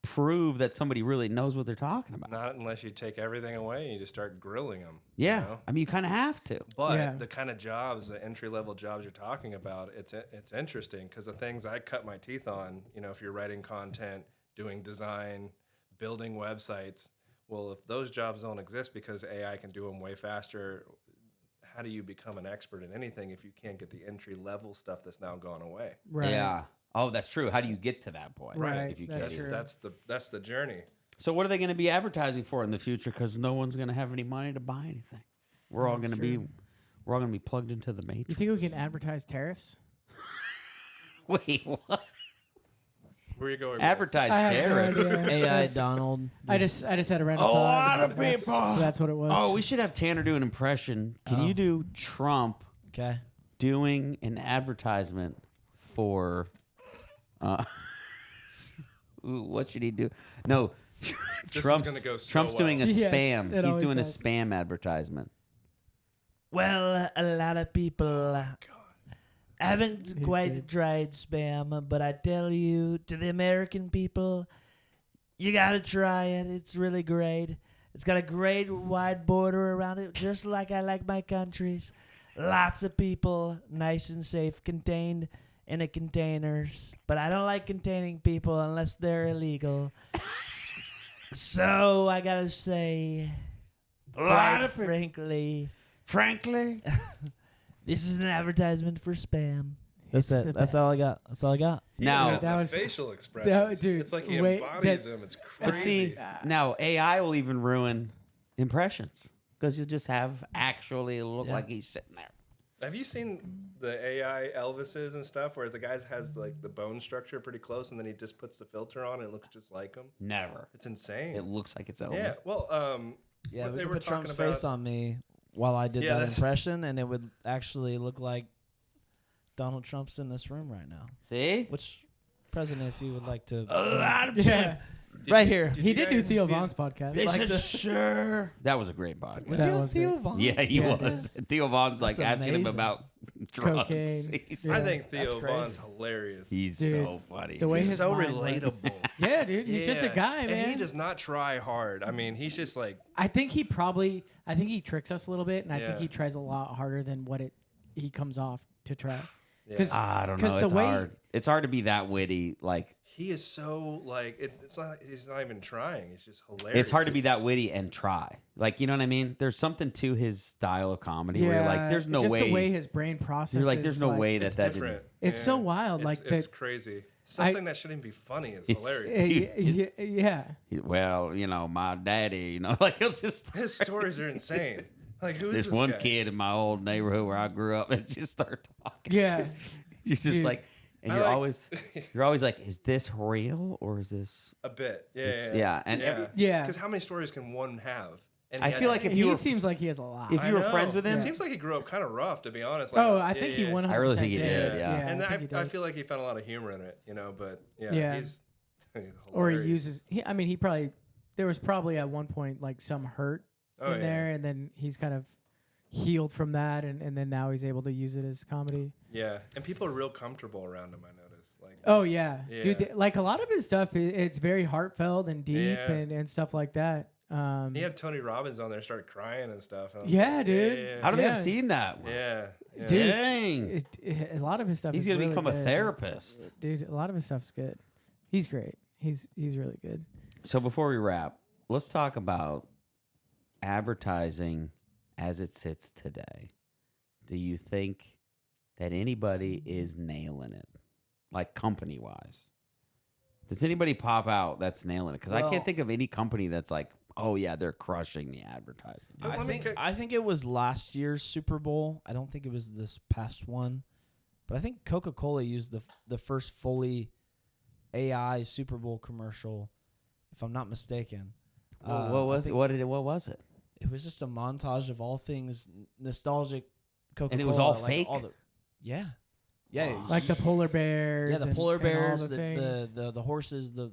prove that somebody really knows what they're talking about? Not unless you take everything away and you just start grilling them. Yeah. You know? I mean, you kind of have to. But Yeah. the kind of jobs, the entry-level jobs you're talking about, it's interesting because the things I cut my teeth on, you know, if you're writing content, doing design, building websites, well, if those jobs don't exist because AI can do them way faster, how do you become an expert in anything if you can't get the entry-level stuff that's now gone away? Right. Yeah. Oh, that's true. How do you get to that point? Right. If you That's can't. true. That's the journey. So what are they going to be advertising for in the future? Because no one's going to have any money to buy anything. We're all going to be plugged into the You matrix. think we can advertise tariffs? Wait, what? Where are you going? Advertise I have no tariff. idea. AI Donald. I just had a random A thought. lot of That's- people. So that's what it was. Oh, we should have Tanner do an impression. Can Oh. you do Trump Okay. doing an advertisement for? What should he do? No, Trump's gonna go so Trump's doing a well. Yes, spam. it He's always doing does. a spam advertisement. Well, a lot of people haven't He's quite good. tried spam, but I tell you, to the American people, you gotta try it. It's really great. It's got a great wide border around it, just like I like my countries. Lots of people, nice and safe, contained in a containers. But I don't like containing people unless they're illegal. So I gotta say, quite frankly, this is an advertisement for spam. That's It's it. the That's all I best. got. That's all I got. Now, Has That the was- facial expressions. dude, it's like he wait, embodies that- them. It's but crazy. see, now AI will even ruin impressions because you'll just have actually look Yeah. like he's sitting there. Have you seen the AI Elvises and stuff where the guy has like the bone structure pretty close and then he just puts the filter on and it looks just like him? Never. It's insane. It looks like it's Elvis. Yeah. Well, Yeah, what we they could were put Trump's talking face about- on me while I did Yeah, that that's- impression, and it would actually look like Donald Trump's in this room right now. See? Which president, if you would like to, Yeah. right here. He did do guys Theo feel- Vaughn's podcast. This Like is the- sure. That was a great podcast. Was That he on was Theo great. Vaughn's Yeah, he Yeah. was. Theo Vaughn's like That's asking him amazing. about drugs. Cocaine. He's, Yeah. I think That's Theo crazy. Vaughn's hilarious. he's Dude, so funny. the way He's his so mind works. relatable. Yeah, dude. He's just a Yeah. guy, And man. he does not try hard. I mean, he's just like, I think he tricks us a little bit, and I think Yeah. he tries a lot harder than what he comes off to try. yeah. 'Cause- I don't 'cause know. the It's way- hard. It's hard to be that witty. Like he is so like it's not. He's not even trying. It's just hilarious. it's hard to be that witty and try. Like you know what I mean? There's something to his style of comedy where you're like, there's no just way. the way his brain processes. You're like, there's no way It's that different. It's so wild, It's, like it's the- crazy. Something that shouldn't be funny is It's- hilarious. Dude, yeah. Well, you know, my daddy. You know, like he'll just. His stories are insane. Like who is There's this one guy? kid in my old neighborhood where I grew up and just start talking. Yeah. You're just Dude. like, and I you're like- always like, is this real or is this? A bit. Yeah. It's- yeah, and every- Yeah. Because how many stories can one have? And I he has feel like if He you were seems like he has a lot. if you I were know. friends with him, It seems like he grew up kind of rough, to be honest. Like, Oh, I think he 100%. I really think he did, did. yeah. And I, think he I did. feel like he found a lot of humor in it, you know. But yeah, Yeah. he's Or he hilarious. uses. He probably. There was probably at one point like some hurt Oh, in yeah. there, and then he's kind of healed from that, and then now he's able to use it as comedy. Yeah, and people are real comfortable around him. I noticed. Like, Oh yeah, Yeah. dude. Like a lot of his stuff, it's very heartfelt and deep Yeah. and stuff like that. he had Tony Robbins on there, started crying and stuff. and I was Yeah, like, dude. Yeah, I don't think I've Yeah. seen that one. yeah, yeah. Dude. Dang, a lot of his stuff. he's is gonna really become a good. therapist. Dude. A lot of his stuff's good. He's great. He's really good. So before we wrap, let's talk about advertising as it sits today. Do you think that anybody is nailing it, like company wise? Does anybody pop out that's nailing it? Because I Well- can't think of any company that's like oh yeah, they're crushing the advertising. I think it was last year's Super Bowl. I don't think it was this past one, but I think Coca-Cola used the first fully AI Super Bowl commercial, if I'm not mistaken. What was it? What was it? It was just a montage of all things nostalgic Coca-Cola. And it was all like fake? Yeah. Yeah. Wow. Like the polar bears. Yeah, the and- polar and all bears, the things. the horses, the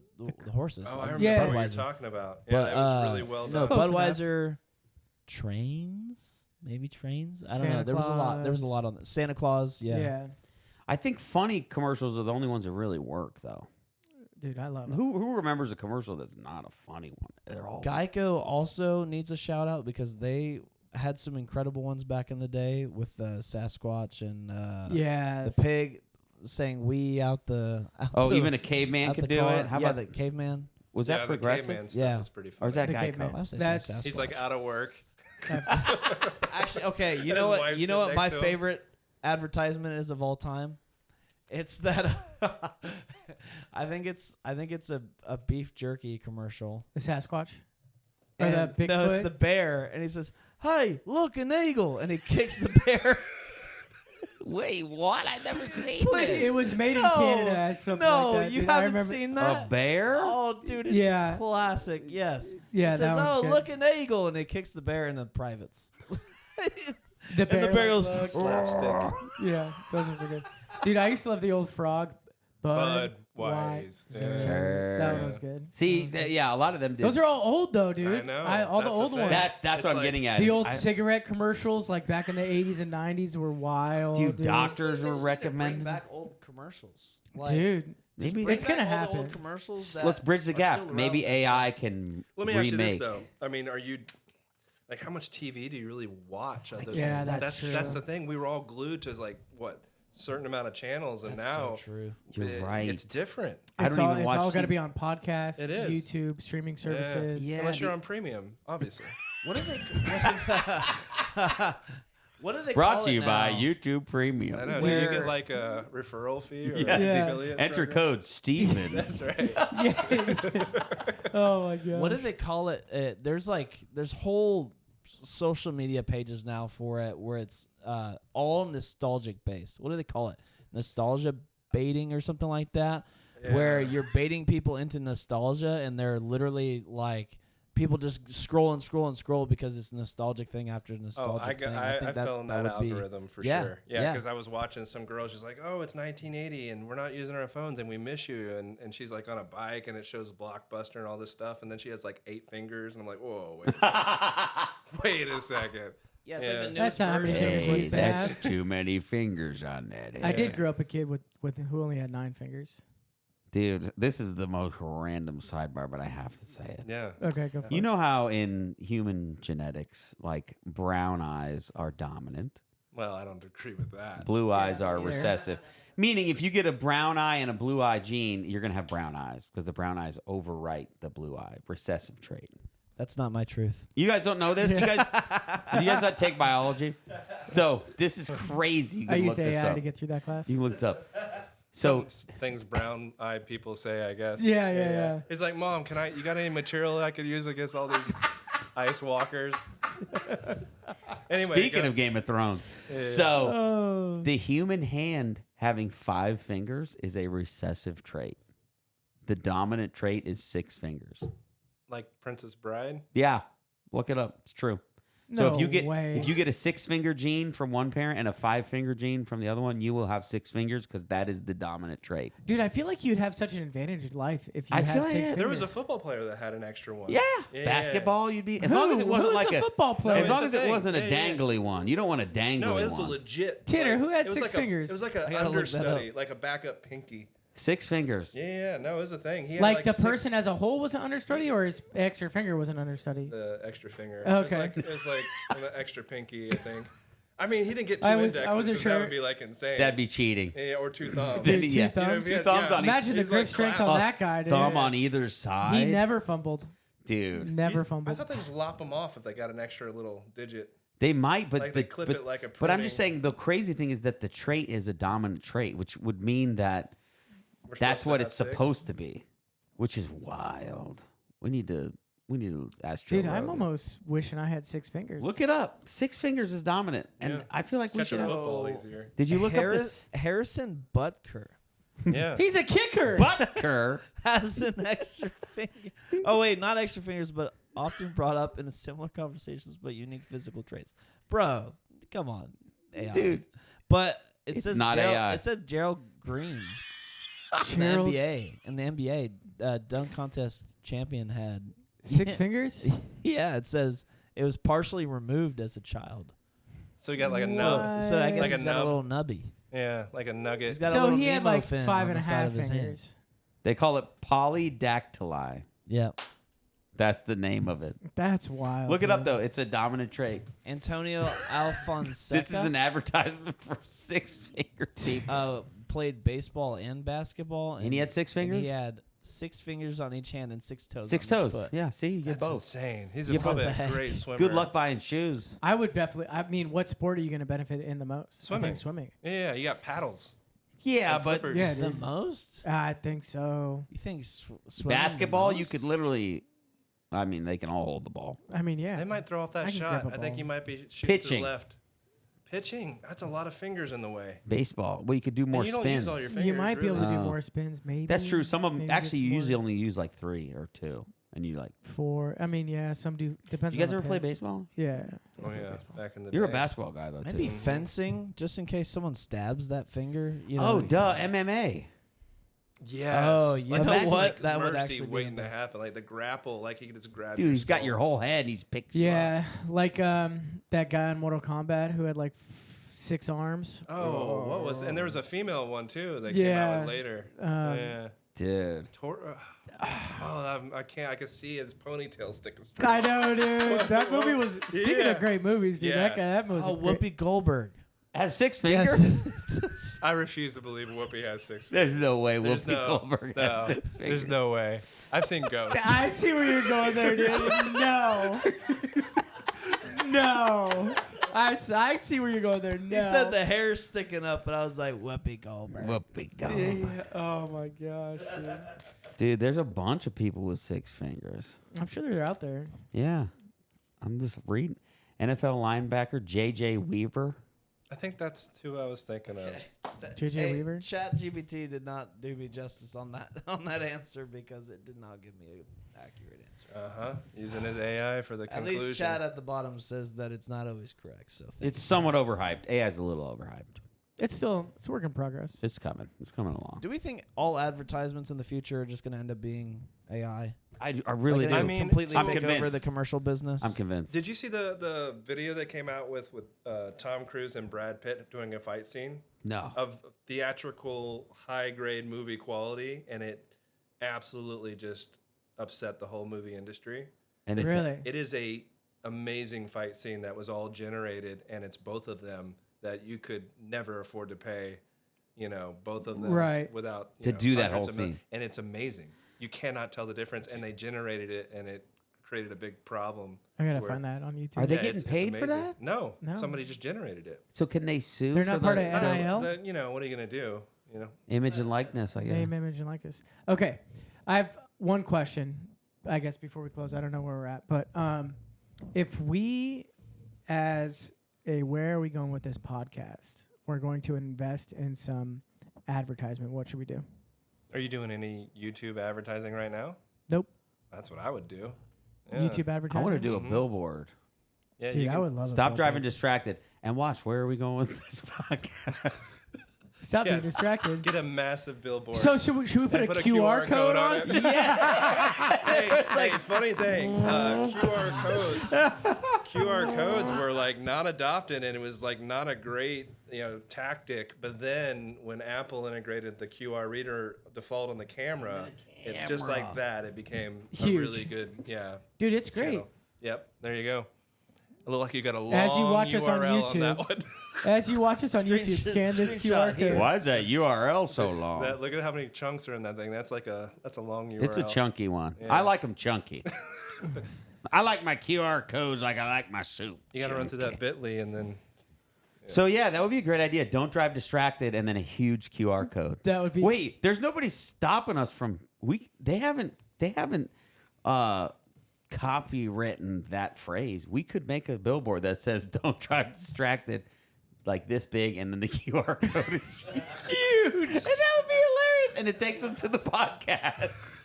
horses. Oh, I like remember Yeah. what you're Budweiser. talking about. But, Yeah, it was really well no, done. Close enough. Budweiser trains, maybe trains. I don't know. Santa There was a lot. There was a Claus. lot on Santa Claus. Yeah. Yeah. I think funny commercials are the only ones that really work, though. Dude, I love it. Who remembers a commercial that's not a funny one? They're all Geico also needs a shout out because they had some incredible ones back in the day with Sasquatch and Yeah. the pig saying "we" out the. Oh, the- even a caveman out could the do car. it. How Yeah, about the caveman? was Yeah, that the progressive? caveman stuff Yeah. is pretty Or is funny. that The Geico? caveman. I would say That's- He's like out of work. Actually, okay. You And know his what? wife's You know sitting what my next to him. favorite advertisement is of all time? It's that I think it's a beef jerky commercial. The Sasquatch. Or And the no, Bigfoot. it's the bear, and he says, "Hey, look, an eagle," and he kicks the bear. Wait, what? I've never seen It was made in No, Canada. Something no, like that, you dude. I haven't remember. seen a that. bear. Oh, dude, it's Yeah. classic. Yes. Yeah, He says, that one's "Oh, good. look, an eagle," and he kicks the bear in the privates. The and the bear like, goes, Slapstick. Yeah, those ones are good. Dude, I used to love the old frog. Budweiser. Budweiser. Sure. That one was good. See, yeah, a lot of them did. Those are all old though, dude. I know. All That's the the old thing. ones. that's It's what I'm like getting at. The is old I- cigarette commercials, like back in the 80s and 90s, were wild. Dude, dude. doctors were Bring recommending. back old commercials. Like, Dude, Maybe bring It's back gonna all the old happen. commercials that let's bridge the are gap. still Maybe relevant. AI can Let me ask you this remake. though. I mean, are you like how much TV do you really watch? Other Yeah, than- that's true. that's the thing. We were all glued to like what certain amount of channels, and That's now so true. You're right. It's different. I it's don't all, even it's watch all got to TV. be on podcasts, It is. YouTube, streaming services. Yeah. Unless you're on premium, obviously. What do they? What do they Brought call to it you by now? YouTube Premium. I know. Do you Where- get like a referral fee or Yeah. an Yeah. affiliate Enter program? code Steven. That's right. Yeah. Oh my god. What do they call it? There's whole social media pages now for it where it's all nostalgic based. What do they call it? Nostalgia baiting or something like that, where Yeah. you're baiting people into nostalgia and they're literally like people just scroll and scroll and scroll because it's a nostalgic thing after Oh, nostalgic thing. I think fell in that would be- algorithm for Yeah, sure. Yeah, yeah. because I was watching some girl. She's like, "Oh, it's 1980, and we're not using our phones, and we miss you." And she's like on a bike, and it shows Blockbuster and all this stuff, and then she has like 8 fingers, and I'm like, "Whoa, wait a second. Wait a second." Yeah, it's Yeah. like the That's newest not how many version. fingers we Hey, used to that's have. too many fingers on that. I did head. grow up a kid with who only had 9 fingers. Dude, this is the most random sidebar, but I have to say it. Yeah. Okay, go for You it. know how in human genetics, like brown eyes are dominant, Well, I don't agree with that. blue eyes are either. recessive. Meaning, if you get a brown eye and a blue eye gene, you're gonna have brown eyes because the brown eyes overwrite the blue eye recessive trait. That's not my truth. You guys don't know this? Do you guys not take biology? So this is crazy. You I can used look this AI up. to get through that class. You can look this up. So Things brown-eyed people say, I guess. Yeah. It's like, "Mom, you got any material I could use against all these ice walkers?" Anyway, speaking of Game of Thrones, so Oh. the human hand having 5 fingers is a recessive trait. The dominant trait is 6 fingers. like Princess Bride. Yeah, look it up. It's true. So No if you get way. if you get a 6-finger gene from one parent and a 5-finger gene from the other one, you will have 6 fingers because that is the dominant trait. Dude, I feel like you'd have such an advantage in life if you I had feel 6 like fingers. There was a football player that had an extra one. Yeah, Yeah. basketball. You'd be as Who? long as it wasn't Who's like the football player? As No, long it's as a it thing. wasn't a Yeah, yeah. dangly one. You don't want a dangly No, it was one. the legit. Tanner, who had it was 6 like fingers? It was like an I gotta look that understudy, like a backup pinky. 6 fingers. Yeah, no, it was a thing. He had Like the 6 person as a whole was an understudy, or his extra finger was an understudy? the extra finger. Okay. It was like an extra pinky, I think. I I mean, he didn't get 2 I indexes. wasn't 'cause sure. That would be like insane. That'd be cheating. Yeah, or 2 thumbs. Dude, Yeah. 2 You know, thumbs. if he had- thumbs on Imagine the He's grip like strength clap- on that guy, dude. Thumb on either side. He never fumbled. Dude. Never I fumbled. thought they just lop them off if they got an extra little digit. They might, but Like they clip it like a But I'm just pruning. saying the crazy thing is that the trait is a dominant trait, which would mean that We're that's supposed to what have it's 6. supposed to be, which is wild. We need to We need to ask Joe Dude, I'm Rogan. almost wishing I had 6 fingers. Look it up. 6 fingers is dominant, and Yeah. I feel like we Catch a should. football easier. Did you look up this? Harrison Butker Yeah. He's a kicker. Butker. has an extra finger. Oh wait, not extra fingers, but often brought up in similar conversations, but unique physical traits. Bro, come on, AI. Dude. But it It's says not Gerald, AI. It said Gerald Green Gerald- in the NBA dunk contest champion had 6 fingers? yeah. It says it was partially removed as a child. So you got like a What? nub. So I guess Like a he's got a nub. little nubby. Yeah, like a nugget. He's got a So little he had Nemo like fin 5 on and a the side half of his hand. fingers. They call it polydactyly. Yeah. That's the name of it. That's wild. Look it up dude. though. It's a dominant trait. Antonio Alfonseca. This is an advertisement for 6 finger teeth. Played baseball and basketball, And he had 6 and fingers. he had 6 fingers on each hand and 6 toes. 6 on each toes. foot. Yeah. See, you get That's both. insane. He's You probably both- a great swimmer. Good luck buying shoes. I would definitely. I mean, what sport are you going to benefit in the most? I Swimming. think swimming. Yeah, you got paddles. Yeah, And but flippers. Yeah, The dude. most? I think so. You think swimming basketball, the you most? could literally. I mean, they can all hold the ball. I mean, yeah. They might throw off that I can shot. grab a I think ball. you might be shooting to Pitching. the left. Pitching. That's a lot of fingers in the way. Baseball. Well, you could do more and you don't spins. use all your fingers. You might be able to do Oh. more spins, maybe. That's true. Some of them Maybe get actually some you more usually only use like 3 or 2, and you like. 4. I mean, yeah, some do. Depends. You guys on ever the play pitch. baseball? Yeah. Oh yeah, back in the You're a day. basketball guy though Maybe too. fencing, just in case someone stabs that finger. You know, Oh, duh, MMA. Yes. Oh, you like, know imagine, what? Like That would mercy actually be waiting to amazing. happen. Like the grapple, like he can just grab. Dude, he's got skull. your whole head. And he's picked. you up. Yeah, like that guy in Mortal Kombat who had like 6 arms. Oh, what was? And there was a female one too that came out Yeah. with later. Um, Yeah. dude. I can't. I can see his ponytail sticking. I know, dude. That movie was. Speaking Yeah. of great movies, dude, Yeah. that movie was. Oh, great. Whoopi Goldberg. Has 6 fingers? I refuse to believe Whoopi has 6 fingers. There's no way There's Whoopi Goldberg has 6 fingers. There's no way. I've seen ghosts. I see where you're going there, dude. No. No. I see where you're going there. No. He said the hair's sticking up, but I was like, Whoopi Goldberg. Whoopi Goldberg. Yeah. Oh my gosh, dude. Dude, there's a bunch of people with 6 fingers. I'm sure they're out there. Yeah. I'm just reading. NFL linebacker J.J. Weaver. I think that's who I was thinking of. JJ Weaver. ChatGPT did not do me justice on that answer because it did not give me an accurate answer. Using his AI for the At conclusion. least chat at the bottom says that it's not always correct. So thank It's somewhat overhyped. AI's a little overhyped. It's a work in progress. It's coming. It's coming along. Do we think all advertisements in the future are just going to end up being AI? I really like do. I mean, completely I'm take over convinced. the commercial business. I'm convinced. Did you see the video that came out with Tom Cruise and Brad Pitt doing a fight scene No. of theatrical high grade movie quality, and it absolutely just upset the whole movie industry. And it's Really? It is a amazing fight scene that was all generated, and it's both of them that you could never afford to pay, both of them Right. without To do that hundreds whole of mil- scene. and it's amazing. You cannot tell the difference, and they generated it, and it created a big problem. I gotta where- find that on YouTube. Are they Yeah, getting it's paid for amazing. that? No, No. somebody just generated it. So can they sue? They're for not part the, of NIL? What are you gonna do? image and likeness? I guess. Name, image, and likeness. Okay, I have one question. I guess before we close, I don't know where we're at, but if we, where are we going with this podcast? We're going to invest in some advertisement. What should we do? Are you doing any YouTube advertising right now? Nope. That's what I would do. Yeah. YouTube I advertising. want to do a billboard. Yeah, Dude, you I can- would love. a Stop driving billboard. distracted and watch. Where are we going with this podcast? Stop being Yes. distracted. Get a massive billboard. So should we put and a QR code on it. it? Hey, funny thing, QR codes were like not adopted, and it was like not a great tactic. But then when Apple integrated the QR reader default on the camera, it just like that, it became a Huge. really good Dude, it's great. channel. Yep, there you go. It looked like you got a long As you watch us on URL YouTube. that one. As you watch us on YouTube, scan this Screenshot QR here. code. Why is that URL so long? Look at how many chunks are in that thing. That's a long URL. It's a chunky one. Yeah. I like them chunky. I like my QR codes like I like my soup. You got to run through Chunky. that Bitly and then. So yeah, that would be a great idea. Don't drive distracted, and then a huge QR code. That would be. Wait, there's nobody stopping us from. They haven't copywritten that phrase, we could make a billboard that says "Don't drive distracted," like this big, and then the QR code is huge, and that would be hilarious. And it takes them to the podcast.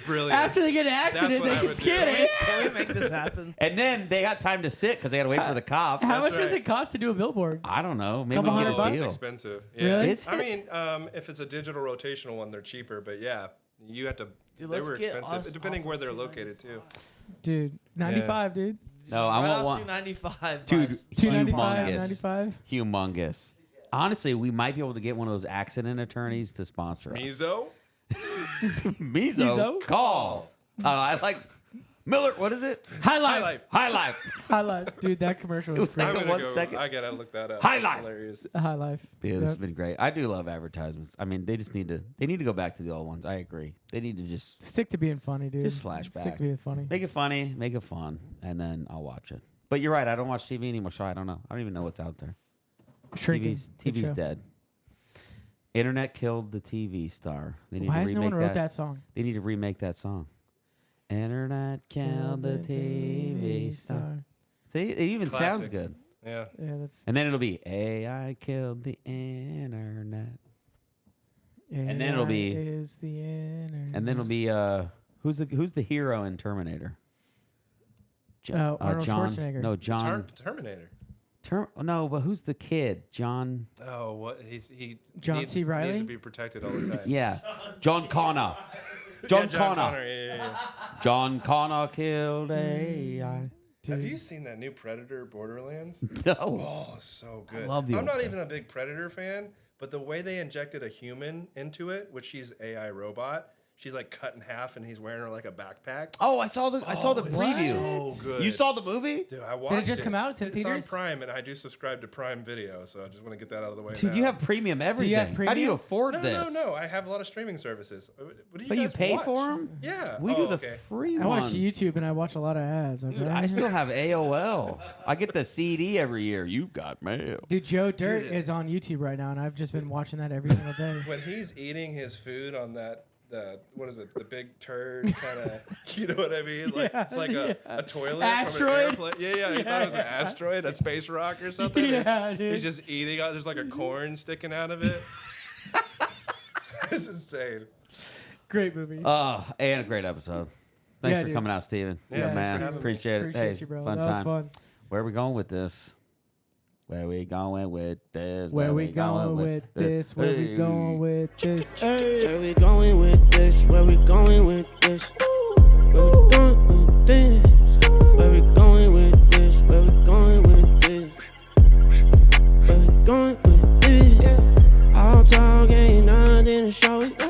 Brilliant. After they get an accident, what they I can would scan do. it. Can we make this happen? And then they got time to sit because they got to wait for the cop. How much That's does right. it cost to do a billboard? I don't know. Maybe Couple we $100 get a bucks? deal. Expensive. Really? Is I it? mean, if it's a digital rotational one, they're cheaper. But yeah, you have to. Dude, they let's were get expensive, us depending off where of they're located too. Dude, 95, dude. No, I Right want off one. 295. Dude, buys- 295, humongous. 95. Humongous. Honestly, we might be able to get one of those accident attorneys to sponsor us. Mizo. Mizo, call. I like Miller. What is it? High life. Life. High Life. High life. Dude, that commercial was was great. like I'm a gonna 1 go. second. I gotta look that up. High That's life. Hilarious. High life. Yeah, this has Yep. been great. I do love advertisements. I mean, they just need to. They need to go back to the old ones. I agree. They need to just Stick to being funny, dude. Just flashback. Stick to being funny. make it funny, make it fun, and then I'll watch it. But you're right. I don't watch TV anymore, so I don't know. I don't even know what's out there. Shrinking. Good TV's show. dead. Internet killed the TV star. They need Why to has remake no one wrote that song? They need to remake that song. Internet killed the TV star. See, it even sounds Classic. good. Yeah. Yeah, that's. And then it'll be AI killed the internet. And then it'll be- AI is the internet. And then it'll be who's the hero in Terminator? Arnold John. Schwarzenegger. No, John. Terminator. No, but who's the kid? John. Oh, what? He John needs, C. Reilly? needs to be protected all the time. Yeah, John Connor. John Connor. Yeah. John Connor killed AI. Dude. Have you seen that new Predator Borderlands? No. Oh, so good. love the I'm old not Predator. even a big Predator fan, but the way they injected a human into it, which she's AI robot, she's like cut in half, and he's wearing her like a backpack. Oh, I saw the preview. So good. You saw the movie? Dude, I watched it. just come out? It's in theaters? on Prime, and I do subscribe to Prime Video, so I just want to get that out of the way. Dude, now. you have premium everything. have How do you premium? afford this? No. I have a lot of streaming services. What do you But you guys pay watch? for them? Yeah. We do the okay. free I watch ones. YouTube and I watch a lot of ads. Okay? Dude, I still have AOL. I get the CD every year. You've got mail. Dude, Joe Dirt Dude, is on YouTube right now, and I've just been watching that every single day. When he's eating his food on that, what is it? The big turd kind of, you know what I mean? Like Yeah, it's like a toilet Asteroid? from an airplane. Yeah. He thought it was an Yeah. asteroid, a space rock or something. Yeah, and dude. He's just eating. There's like a corn sticking out of it. It's insane. Great movie. And a great episode. Thanks Yeah, for dude. coming out, Steven. Yeah, Good thanks for man. having me. Appreciate it. Appreciate Hey, you, bro. fun That time. was fun. Where are we going with this? Where we going with this? Where we going with this? Where we going with this? Hey. Where we going with this? Where we going with this? Where we going with this? Where we going with this? Where we going with this? Where we going with this? All talk ain't nothing to show it.